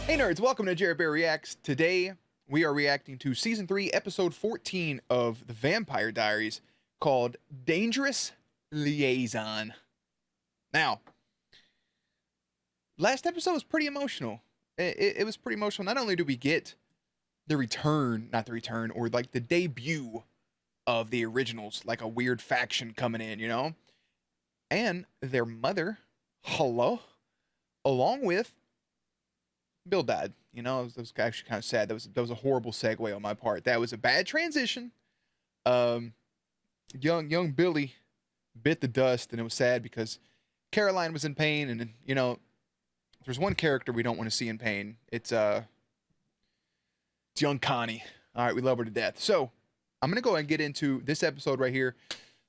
Hey nerds, welcome to Jared Bear Reacts. Today we are reacting to Season 3, Episode 14 of the Vampire Diaries called Dangerous Liaison. Now, last episode was pretty emotional. It was pretty emotional. Not only do we get the return, or like the debut of the originals, like a weird faction coming in, you know? And their mother, hello, along with Bill died. You know, that was actually kind of sad. That was a horrible segue on my part. That was a bad transition. Young Billy bit the dust, and it was sad because Caroline was in pain, and you know, there's one character we don't want to see in pain. It's young Connie. All right, we love her to death. So I'm gonna go ahead and get into this episode right here.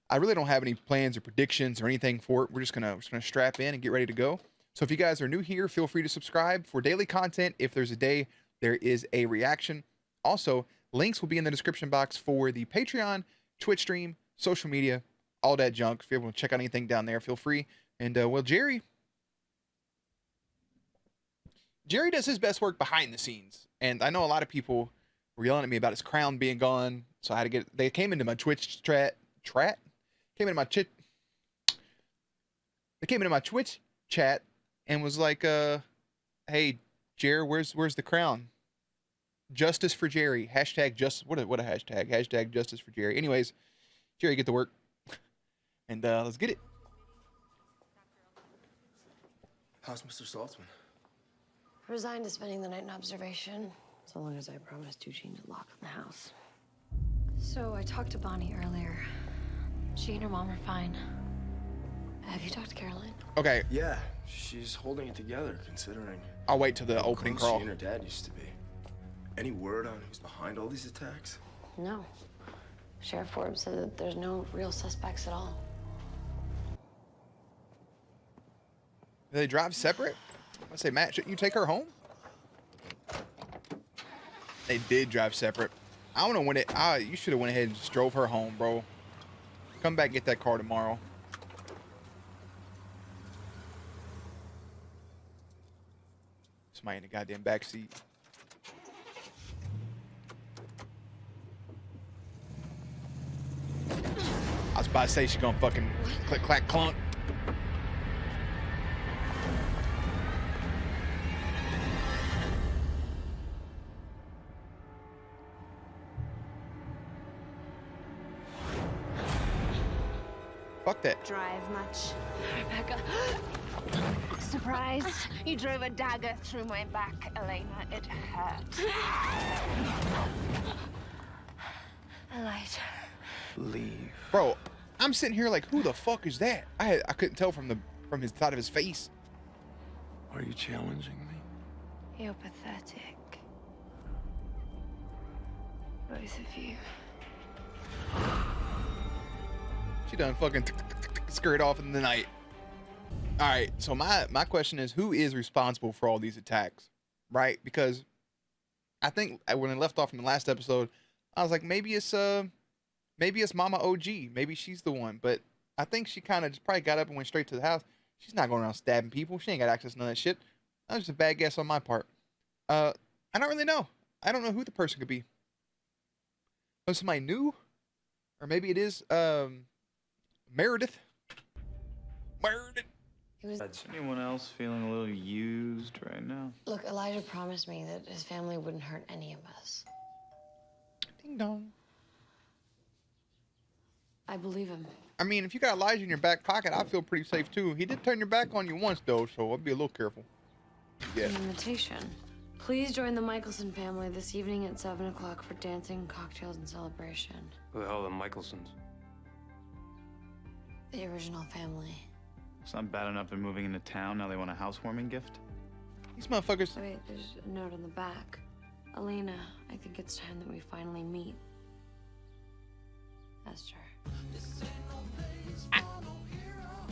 I really don't have any plans or predictions or anything for it. We're just gonna strap in and get ready to go. So if you guys are new here, feel free to subscribe for daily content. If there's a day there is a reaction. Also, links will be in the description box for the Patreon, Twitch stream, social media, all that junk. If you ever want to check out anything down there, feel free. And well, Jerry does his best work behind the scenes. And I know a lot of people were yelling at me about his crown being gone. So I had to get, they came into my Twitch They came into my Twitch chat and was like, hey, Jerry, where's the crown? Justice for Jerry. Hashtag just what a hashtag. Hashtag justice for Jerry. Anyways, Jerry, get to work. And let's get it. How's Mr. Saltzman? Resigned to spending the night in observation, so long as I promised Eugene to lock in the house. So I talked to Bonnie earlier. She and her mom are fine. Have you talked to Caroline? Okay, Yeah, she's holding it together, considering I'll wait till the how opening close crawl. she and her dad used to be. Any word on who's behind all these attacks? No. Sheriff Forbes said that there's no real suspects at all. Do they drive separate? I say, Matt, shouldn't you take her home? They did drive separate. I don't know when you should have went ahead and just drove her home, bro. Come back and get that car tomorrow. Somebody in the goddamn backseat. I was about to say she's gonna fucking click, clack, clunk. Fuck that. Drive much? Rebecca. Surprise! You drove a dagger through my back, Elena. It hurt. Elijah. Leave. Bro, I'm sitting here like, who the fuck is that? I couldn't tell from his side of his face. Are you challenging me? You're pathetic. Both of you. She done fucking skirt off in the night. All right, so my question is, who is responsible for all these attacks, right? Because I think when I left off in the last episode, I was like, maybe it's Mama OG, maybe she's the one. But I think she kind of just probably got up and went straight to the house. She's not going around stabbing people. She ain't got access to none of that shit. That was just a bad guess on my part. I don't really know. I don't know who the person could be. Was somebody new, or maybe it is Meredith. Is anyone else feeling a little used right now? Look, Elijah promised me that his family wouldn't hurt any of us. Ding dong. I believe him. I mean, if you got Elijah in your back pocket, I feel pretty safe too. He did turn your back on you once though, so I'll be a little careful. Yeah. An invitation. Please join the Michelson family this evening at 7 o'clock for dancing, cocktails, and celebration. Who the hell are the Michelsons? The original family. It's not bad enough they're moving into town. Now they want a housewarming gift? These motherfuckers. Oh, wait, there's a note on the back. Elena, I think it's time that we finally meet. Esther.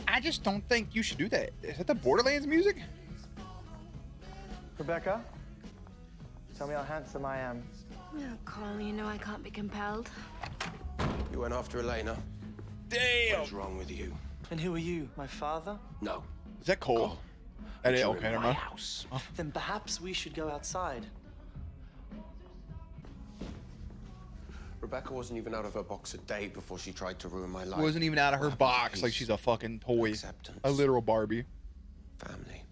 I just don't think you should do that. Is that the Borderlands music? Rebecca, tell me how handsome I am. Oh, Carl, you know I can't be compelled. You went after Elena. Damn. What's wrong with you? And who are you, my father? No. Is that Cole? Cole. That is You're okay. in Never my mind. house. Then perhaps we should go outside. Rebecca wasn't even out of her box a day before she tried to ruin my life. Wasn't even out of her What happened to box like peace? she's a fucking toy, Acceptance. a literal Barbie. Family.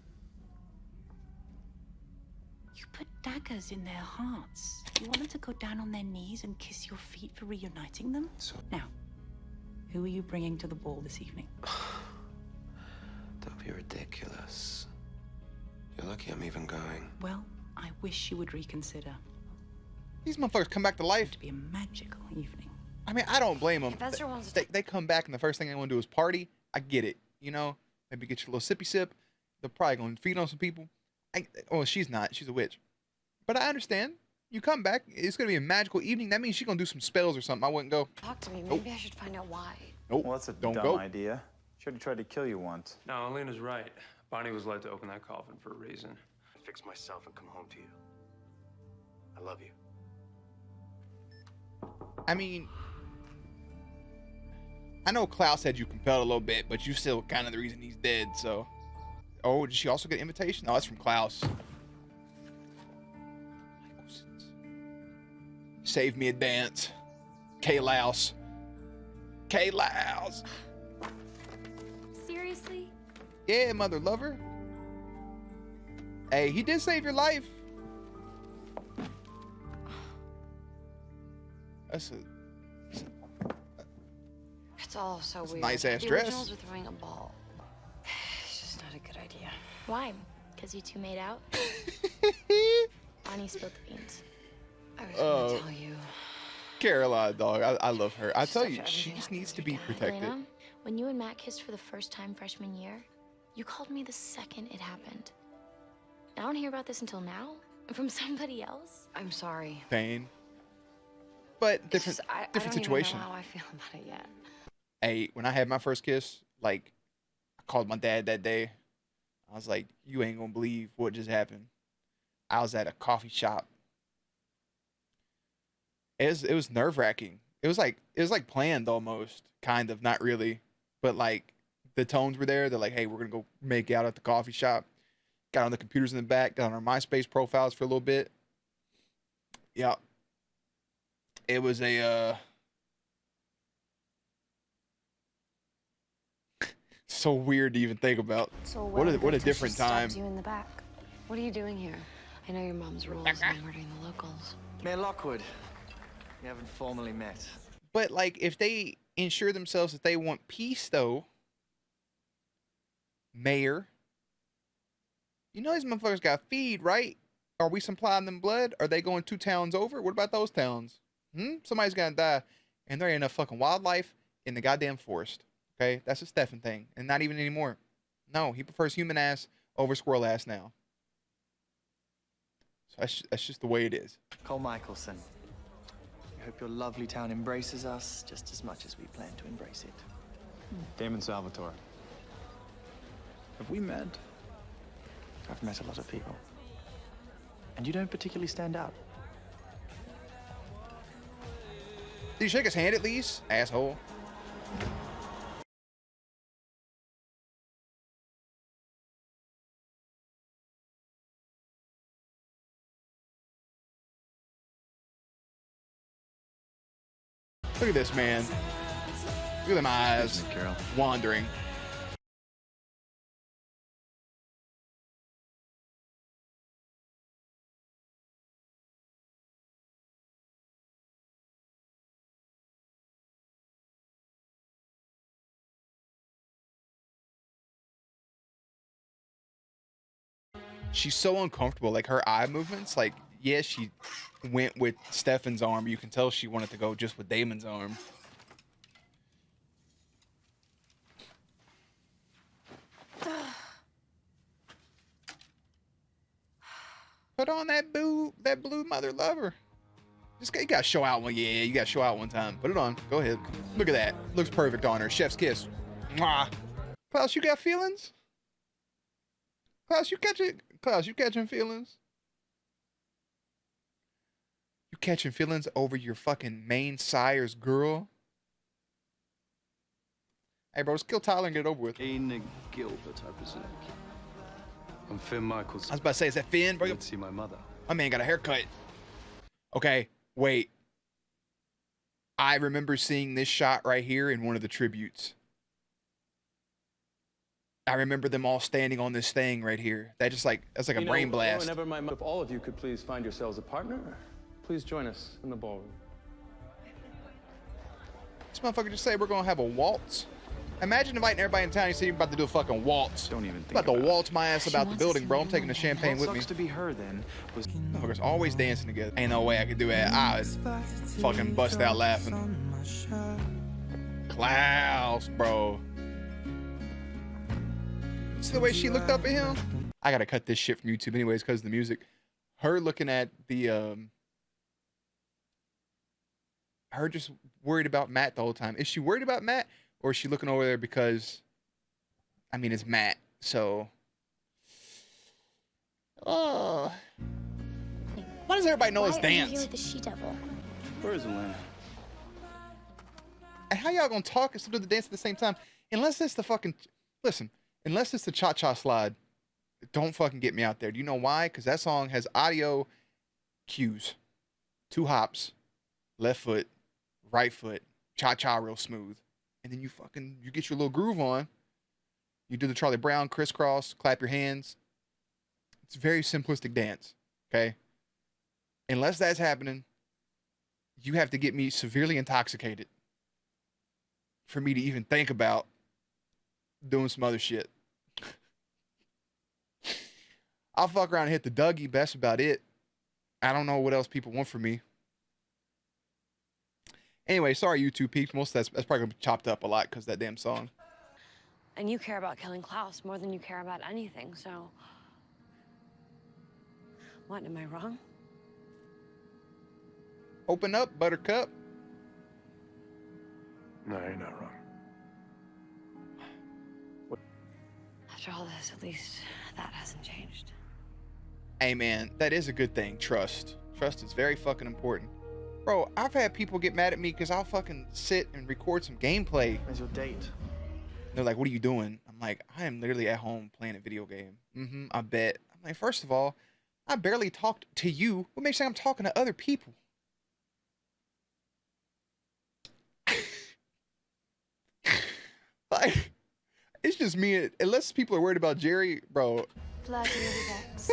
You put daggers in their hearts. You want them to go down on their knees and kiss your feet for reuniting them? So, Now, who are you bringing to the ball this evening? don't be ridiculous. You're lucky I'm even going. Well, I wish you would reconsider. These motherfuckers come back to life. To be a magical evening. I mean, I don't blame them. If Esther wants to They come back and the first thing they want to do is party. I get it. You know, maybe get your little sippy sip. They're probably going to feed on some people. Well, she's not. She's a witch. But I understand. You come back. It's going to be a magical evening. That means she's going to do some spells or something. I wouldn't go. talk to me, maybe I should find out why. Nope. Well, that's a don't dumb go. idea. She already tried to kill you once. No, Elena's right. Bonnie was led to open that coffin for a reason. Fix myself and come home to you. I love you. I mean, I know Klaus had you compelled a little bit, but you still kind of the reason he's dead, so. Oh, did she also get an invitation? No, that's from Klaus. Save me a dance. K-Louse. K-Louse. Seriously? Yeah, mother lover. Hey, he did save your life. That's a It's all so weird. nice ass the dress. originals are throwing a ball. It's just not a good idea. Why? Because you two made out? Bonnie spilled the beans. I was gonna tell you. Caroline, dog. I love her. I tell Such you, a- she everything just happens needs to every be time. protected. Elena, when you and Matt kissed for the first time freshman year, you called me the second it happened. I don't hear about this until now from somebody else. I'm sorry. Pain. But It's different just- I different don't situation. even know how I feel about it yet. Hey, when I had my first kiss, like, I called my dad that day. I was like, you ain't gonna believe what just happened. I was at a coffee shop. It was nerve-wracking. It was like planned almost, kind of, not really. But like the tones were there. They're like, hey, we're gonna go make out at the coffee shop. Got on the computers in the back, got on our MySpace profiles for a little bit. Yeah. It was a so weird to even think about. So What a different time. You in the back. What are you doing here? I know your mom's rules and murdering the locals. Mayor Lockwood. We haven't formally met. But like, if they ensure themselves that they want peace, though, Mayor, you know these motherfuckers got feed, right? Are we supplying them blood? Are they going 2 towns over? What about those towns? Somebody's gonna die, and there ain't enough fucking wildlife in the goddamn forest. Okay, that's a Stefan thing, and not even anymore. No, he prefers human ass over squirrel ass now. So that's just the way it is. Cole Michelson. We hope your lovely town embraces us just as much as we plan to embrace it. Damon Salvatore. Have we met? I've met a lot of people. And you don't particularly stand out. Did you shake his hand at least, asshole? Look at this man. Look at them eyes Carol. wandering. She's so uncomfortable. Like her eye movements, like, yeah, she went with Stefan's arm. You can tell she wanted to go just with Damon's arm. Put on that blue mother lover. Just you gotta show out one. Yeah, you gotta show out one time. Put it on. Go ahead. Look at that. Looks perfect on her. Chef's kiss. Mwah. Klaus, you got feelings? Klaus, you catching feelings? You catching feelings over your fucking main sire's girl? Hey, bro, just kill Tyler and get it over with. Aina Gilbert, I presume. I'm Finn Michaels. I was about to say, is that Finn? Bro, Let's see my mother. my man got a haircut. Okay, wait. I remember seeing this shot right here in one of the tributes. I remember them all standing on this thing right here. That's like a brain blast. If all of you could please find yourselves a partner, please join us in the ballroom. This motherfucker just said we're gonna have a waltz. Imagine inviting everybody in town. You see you're about to do a fucking waltz. Don't even think about to about waltz my ass about the building, bro. I'm taking the champagne with me. Sucks to be her then. Was Motherfuckers always dancing together. Ain't no way I could do that. I was fucking bust out laughing. Klaus, bro. See the way she looked up at him? I gotta cut this shit from YouTube anyways because of the music. Her looking at the her just worried about Matt the whole time. Is she worried about Matt, or is she looking over there because, I mean, it's Matt, so. Oh. Why does everybody know his Why are you dance? here with the she-devil? where is Elena? And how y'all gonna talk and still do the dance at the same time? Unless it's the fucking, listen, unless it's the cha-cha slide, don't fucking get me out there. Do you know why? Because that song has audio cues. 2 hops, left foot, right foot, cha-cha real smooth. And then you get your little groove on. You do the Charlie Brown crisscross, clap your hands. It's a very simplistic dance, okay? Unless that's happening, you have to get me severely intoxicated for me to even think about doing some other shit. I'll fuck around and hit the Dougie, but that's about it. I don't know what else people want from me. Anyway, sorry, YouTube peeps. Most of that's probably gonna be chopped up a lot because of that damn song. And you care about killing Klaus more than you care about anything, so. What, am I wrong? Open up, Buttercup. No, you're not wrong. After all this, at least that hasn't changed. Hey, man, that is a good thing. Trust. Trust is very fucking important. Bro, I've had people get mad at me because I'll fucking sit and record some gameplay. Where's your date? They're like, what are you doing? I'm like, I am literally at home playing a video game. I bet. I'm like, first of all, I barely talked to you. What makes you think I'm talking to other people? Like, it's just me. Unless people are worried about Jerry, bro. Bloody Vex.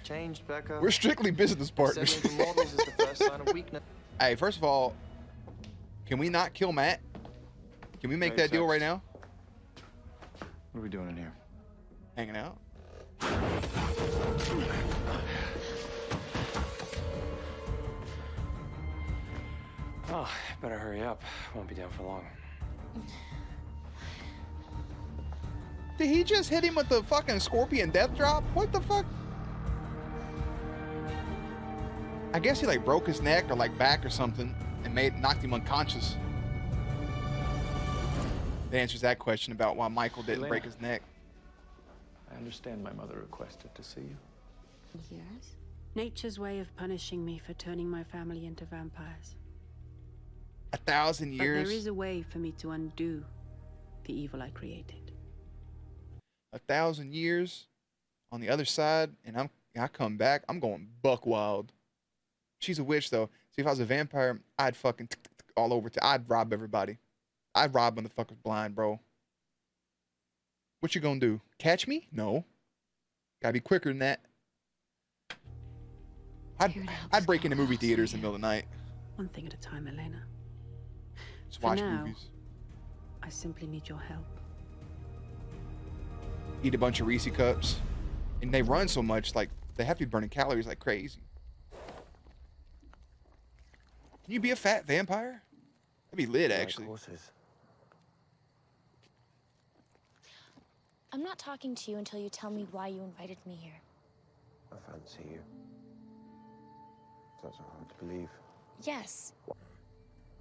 Changed, Becca. We're strictly business partners. Sending to models is the first sign of weakness. Hey, first of all, can we not kill Matt? Can we make Hey, that deal Tex. right now? What are we doing in here? Hanging out. Oh, better hurry up. Won't be down for long. Did he just hit him with the fucking scorpion death drop? What the fuck? I guess he like broke his neck or like back or something and knocked him unconscious. That answers that question about why Michael didn't Elena. break his neck. I understand my mother requested to see you. Yes? Nature's way of punishing me for turning my family into vampires. 1,000 But there years. is a way for me to undo the evil I created. 1,000 years on the other side, and I come back. I'm going buck wild. She's a witch though. See, if I was a vampire, I'd fucking all over. I'd rob everybody. I'd rob motherfuckers blind, bro. What you gonna do? Catch me? No. Gotta be quicker than that. I'd break into movie theaters in the middle of the night. One thing at a time, Elena. Just For watch now, movies. I simply need your help. Eat a bunch of Reese cups. And they run so much, like, they have to be burning calories like crazy. Can you be a fat vampire? That'd be lit, actually. I'm not talking to you until you tell me why you invited me here. I fancy you. That's hard to believe. Yes.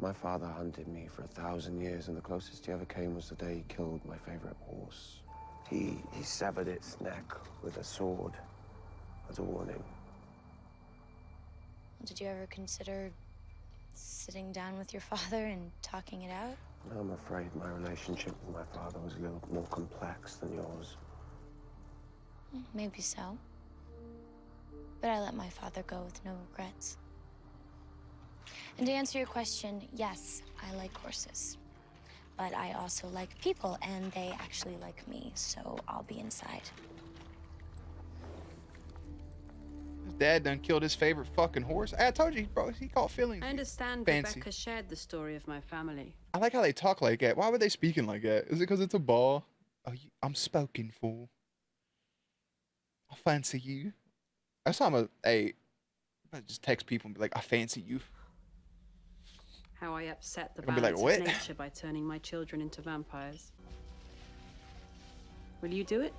My father hunted me for 1,000 years, and the closest he ever came was the day he killed my favorite horse. He severed its neck with a sword as a warning. Did you ever consider sitting down with your father and talking it out? I'm afraid my relationship with my father was a little more complex than yours. Maybe so. But I let my father go with no regrets. And to answer your question, yes, I like horses. But I also like people, and they actually like me, so I'll be inside. His dad done killed his favorite fucking horse. I told you, bro, he caught feelings. I understand Fancy. Rebecca shared the story of my family. I like how they talk like that. Why were they speaking like that? Is it because it's a ball? Oh, I'm spoken for. I fancy you. That's how I just text people and be like, I fancy you. How I upset the I'll be like, balance "What?" of nature by turning my children into vampires. Will you do it?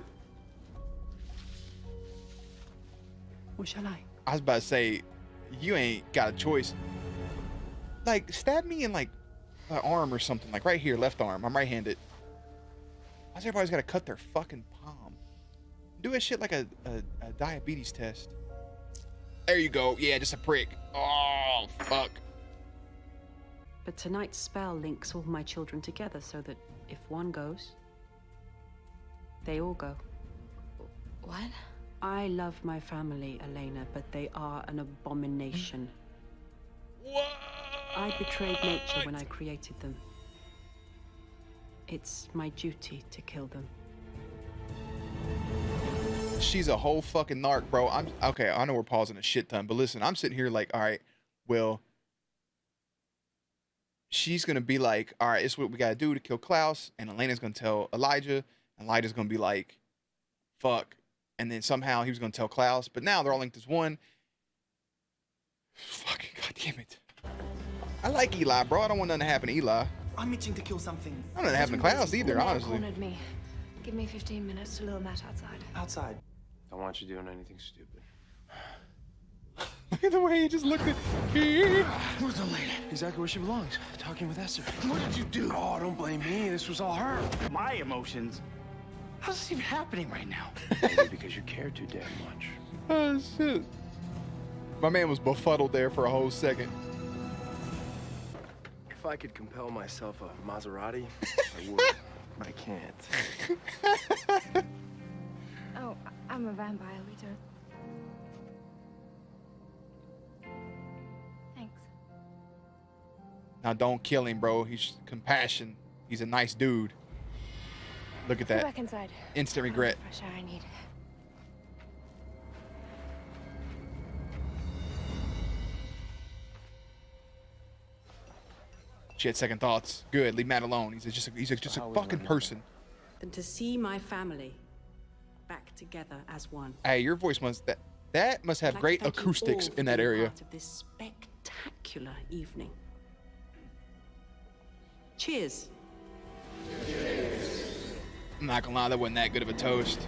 Or shall I? I was about to say, you ain't got a choice. Like, stab me in like my arm or something. Like right here, left arm. I'm right-handed. Why's everybody's got to cut their fucking palm? Do a shit like a diabetes test. There you go. Yeah, just a prick. Oh, fuck. But tonight's spell links all my children together so that if one goes, they all go. What? I love my family, Elena, but they are an abomination. What? I betrayed nature when I created them. It's my duty to kill them. She's a whole fucking narc, bro. Okay. I know we're pausing a shit ton, but listen, I'm sitting here like, all right, well, she's gonna be like, all right, it's what we gotta do to kill Klaus, and Elena's gonna tell Elijah, and Elijah's gonna be like, fuck, and then somehow he was gonna tell Klaus, but now they're all linked as one. Fucking goddamn it! I like Eli, bro. I don't want nothing to happen to Eli. I'm itching to kill something. I don't want nothing to happen to Klaus either, honestly. Cornered me. Give me 15 minutes to lure Matt outside. Outside. Don't want you doing anything stupid. Look at the way he just looked at me. Where's Elena? Exactly where she belongs. Talking with Esther. What did you do? Oh, don't blame me. This was all her. My emotions? How's this even happening right now? Maybe because you care too damn much. Oh shit! My man was befuddled there for a whole second. If I could compel myself a Maserati, I would. But I can't. Oh, I'm a vampire, Lita. Thanks. Now don't kill him, bro. He's compassion. He's a nice dude. Look at Go that. back inside. Instant regret. Fresh air I need. She had second thoughts. Good. Leave Matt alone. He's just a fucking person. Than to see my family back together as one. Hey, your voice that must have I'd like great to thank you acoustics all for in that being area. part of this spectacular evening. Cheers. I'm not gonna lie, that wasn't that good of a toast.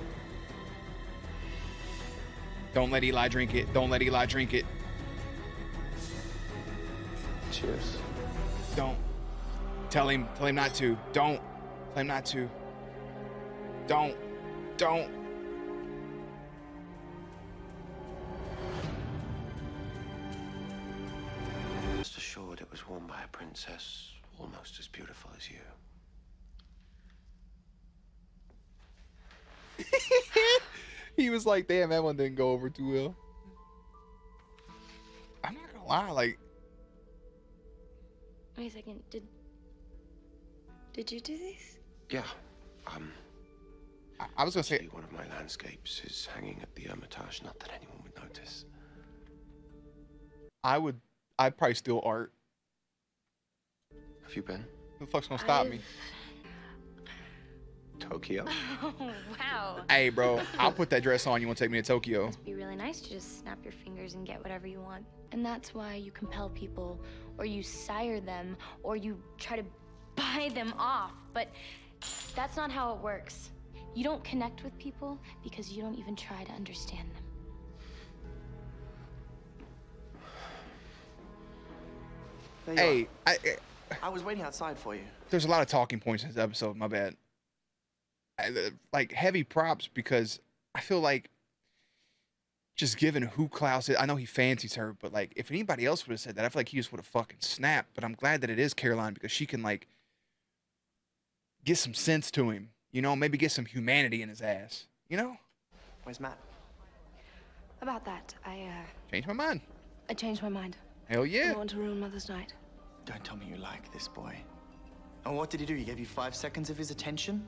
Don't let Eli drink it. Don't let Eli drink it. Cheers. Don't. Tell him not to. Don't. Tell him not to. Don't. Rest assured it was worn by a princess almost as beautiful as you. He was like, damn, that one didn't go over too well. I'm not gonna lie, like, Wait a second. Did you do this? Yeah. I was gonna say, One of my landscapes is hanging at the Hermitage, not that anyone would notice. I'd probably steal art. Have you been? Who the fuck's gonna stop me? Tokyo? Oh, wow. Hey, bro, I'll put that dress on. You wanna take me to Tokyo? It'd be really nice to just snap your fingers and get whatever you want. And that's why you compel people, or you sire them, or you try to buy them off. But that's not how it works. You don't connect with people because you don't even try to understand them. There you Hey, are. I was waiting outside for you. there's a lot of talking points in this episode. My bad. Like heavy props because I feel like just given who Klaus is, I know he fancies her, but like if anybody else would have said that, I feel like he just would have fucking snapped. But I'm glad that it is Caroline because she can like get some sense to him, you know, maybe get some humanity in his ass, you know. Where's Matt? About that, Change my mind. I changed my mind. Hell I yeah. don't want to ruin Mother's night. Don't tell me you like this boy. And what did he do? He gave you 5 seconds of his attention?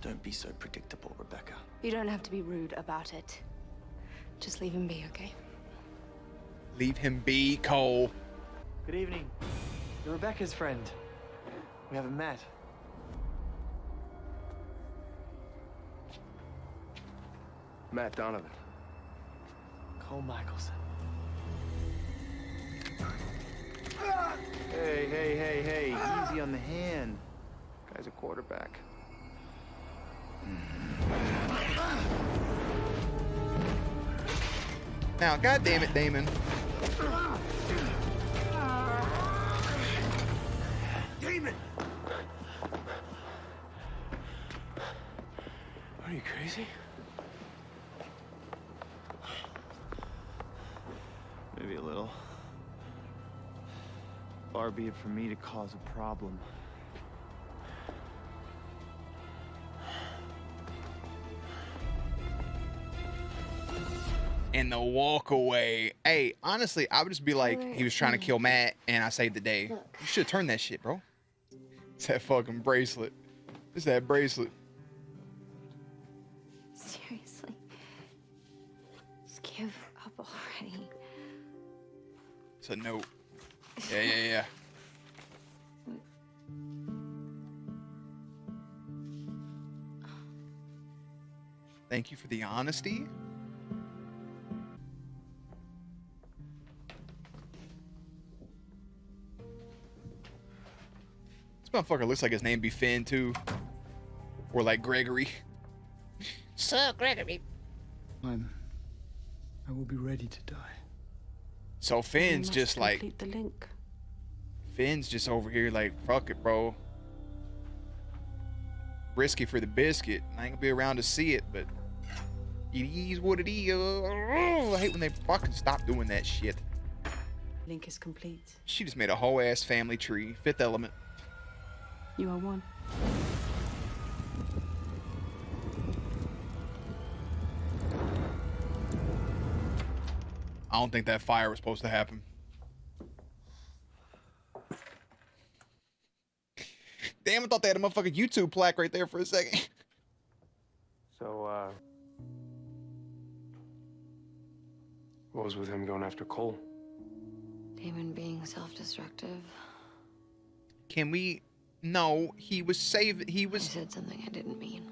Don't be so predictable, Rebecca. You don't have to be rude about it. Just leave him be, okay? Leave him be, Cole. Good evening. You're Rebecca's friend. We haven't met. Matt Donovan. Cole Michelson. Hey, easy on the hand. Guy's a quarterback. Now, God damn it, Damon. Damon! Are you crazy? Maybe a little. Far be it from me to cause a problem. And the walk away. Hey, honestly, I would just be like, he was trying to kill Matt, and I saved the day. Look. You should have turned that shit, bro. It's that fucking bracelet. It's that bracelet. Seriously. Just give up already. It's a note. Yeah. Thank you for the honesty. This motherfucker looks like his name be Finn too. Or like Gregory. Sup, Gregory? I will be ready to die. So Finn's just like, Complete the link. Finn's just over here like, fuck it, bro. Risky for the biscuit. I ain't gonna be around to see it, but it is what it is. I hate when they fucking stop doing that shit. Link is complete. She just made a whole ass family tree. Fifth Element. You are one. I don't think that fire was supposed to happen. Damn, I thought they had a motherfucking YouTube plaque right there for a second. So, what was with him going after Cole? Damon being self-destructive. Can we? No, he was saving. He I was. said something I didn't mean.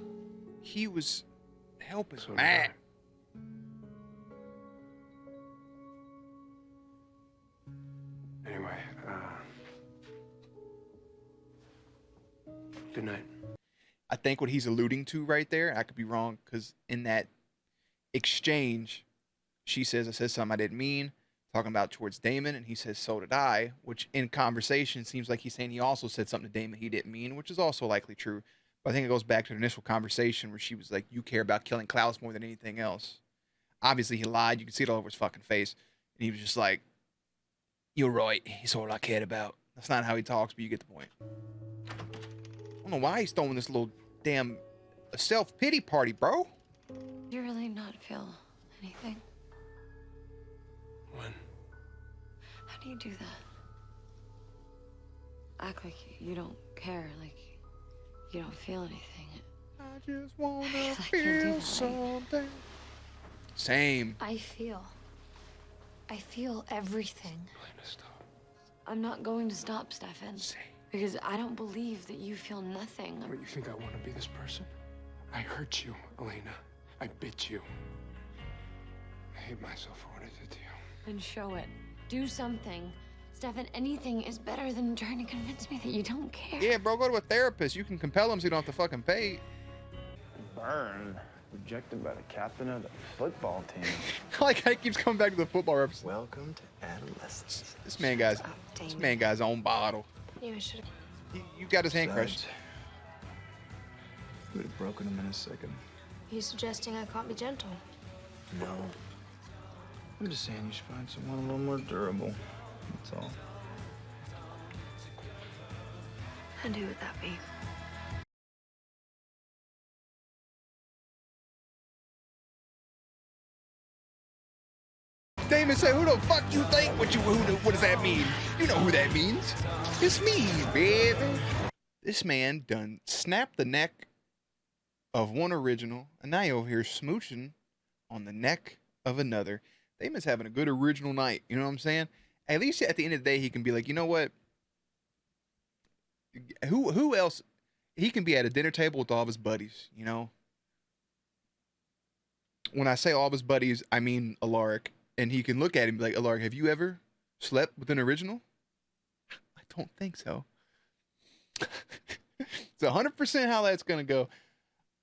He was helping So did Matt. Anyway, good night. I think what he's alluding to right there, I could be wrong, because in that exchange, she says, I said something I didn't mean, talking about towards Damon, and he says, so did I, which in conversation seems like he's saying he also said something to Damon he didn't mean, which is also likely true. But I think it goes back to the initial conversation where she was like, you care about killing Klaus more than anything else. Obviously, he lied. You can see it all over his fucking face. And he was just like, you're right. He's all I cared about. That's not how he talks, but you get the point. I don't know why he's throwing this little damn self-pity party, bro. You really not feel anything? When? How do you do that? Act like you don't care, like you don't feel anything. I just wanna I can't do feel that. something. Same. I feel everything. Elena, stop. I'm not going to stop, Stefan. Because I don't believe that you feel nothing. What, you think I want to be this person? I hurt you, Elena. I bit you. I hate myself for what I did to you. Then show it. Do something. Stefan, anything is better than trying to convince me that you don't care. Yeah, bro, go to a therapist. You can compel him so you don't have to fucking pay. Burn. Rejected by the captain of the football team. Like how he keeps coming back to the football reference. Welcome to adolescence. This man guy's own bottle. You should have. You got his hand crushed. Would have broken him in a second. Are you suggesting I can't be gentle? No. I'm just saying you should find someone a little more durable. That's all. And who would that be? Damon said, "Who the fuck you think? What does that mean? You know who that means? It's me, baby." This man done snapped the neck of one original, and now you over here smooching on the neck of another. Damon's having a good original night. You know what I'm saying? At least at the end of the day, he can be like, you know what? Who else? He can be at a dinner table with all of his buddies. You know. When I say all of his buddies, I mean Alaric, and he can look at him and be like, "Alaric, have you ever slept with an original?" I don't think so. It's 100% how that's gonna go.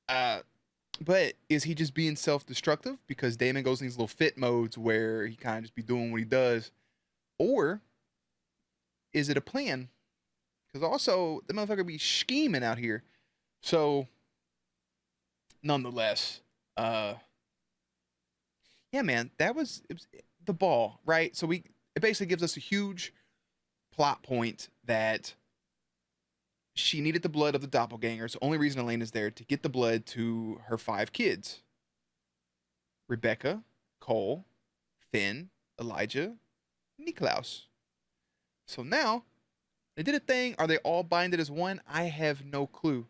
But is he just being self-destructive because Damon goes in these little fit modes where he kind of just be doing what he does, or is it a plan? Because also the motherfucker be scheming out here. So, nonetheless, yeah, man, it was the ball, right? So it basically gives us a huge plot point that she needed the blood of the doppelgangers. The only reason Elena's there to get the blood to her 5 kids: Rebecca, Cole, Finn, Elijah, Niklaus. So now they did a thing. Are they all binded as one? I have no clue.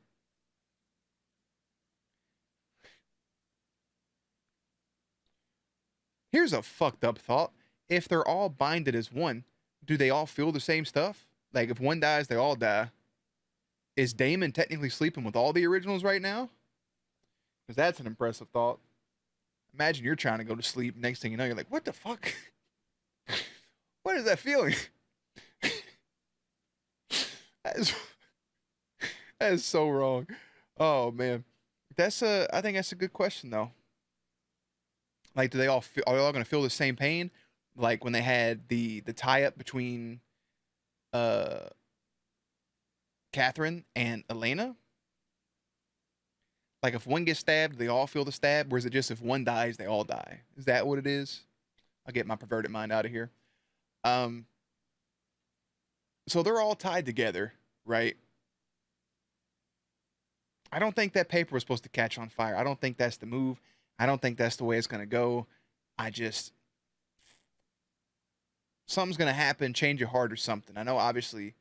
Here's a fucked up thought. If they're all binded as one, do they all feel the same stuff? Like if one dies, they all die. Is Damon technically sleeping with all the originals right now? Because that's an impressive thought. Imagine you're trying to go to sleep. Next thing you know, you're like, what the fuck? What is that feeling? That is so wrong. Oh, man. I think that's a good question, though. Like, are they all going to feel the same pain? Like when they had the tie-up between Catherine and Elena? Like if one gets stabbed, they all feel the stab? Or is it just if one dies, they all die? Is that what it is? I'll get my perverted mind out of here. So they're all tied together, right? I don't think that paper was supposed to catch on fire. I don't think that's the move. I don't think that's the way it's going to go. Something's going to happen, change your heart or something. I know obviously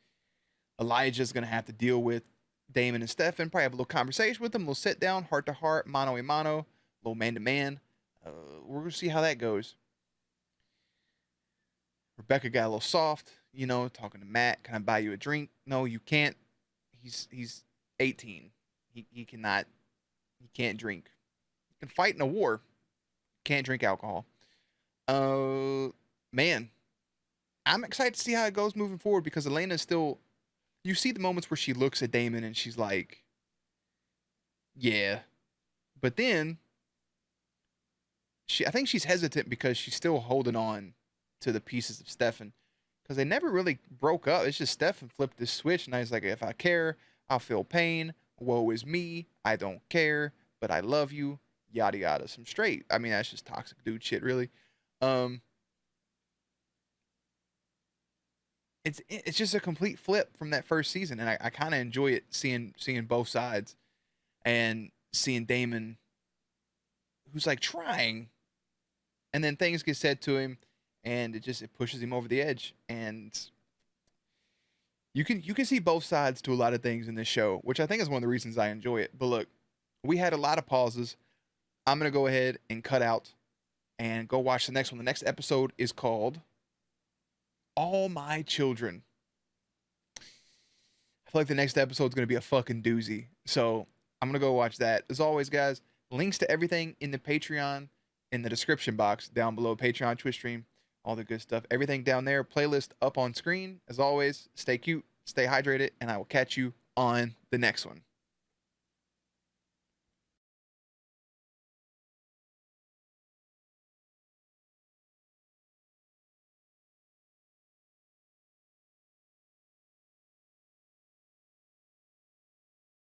Elijah's going to have to deal with Damon and Stefan, probably have a little conversation with them, a little sit down, heart to heart, mano a mano, a little man to man. We're going to see how that goes. Rebecca got a little soft, you know, talking to Matt. Can I buy you a drink? No, you can't. He's 18. He can't drink. He can fight in a war. Can't drink alcohol. Man, I'm excited to see how it goes moving forward because Elena is still, you see the moments where she looks at Damon and she's like, yeah. But then I think she's hesitant because she's still holding on to the pieces of Stefan because they never really broke up. It's just Stefan flipped this switch and I was like, if I care, I'll feel pain. Woe is me. I don't care, but I love you. Yada yada. Some straight. I mean, that's just toxic dude shit, really. It's just a complete flip from that first season, and I kind of enjoy it seeing both sides and seeing Damon, who's like trying, and then things get said to him, and it pushes him over the edge, and you can see both sides to a lot of things in this show, which I think is one of the reasons I enjoy it. But look, we had a lot of pauses. I'm gonna go ahead and cut out and go watch the next one. The next episode is called All My Children. I feel like the next episode is going to be a fucking doozy. So I'm going to go watch that. As always, guys, links to everything in the Patreon in the description box down below. Patreon, Twitch stream, all the good stuff. Everything down there. Playlist up on screen. As always, stay cute, stay hydrated, and I will catch you on the next one.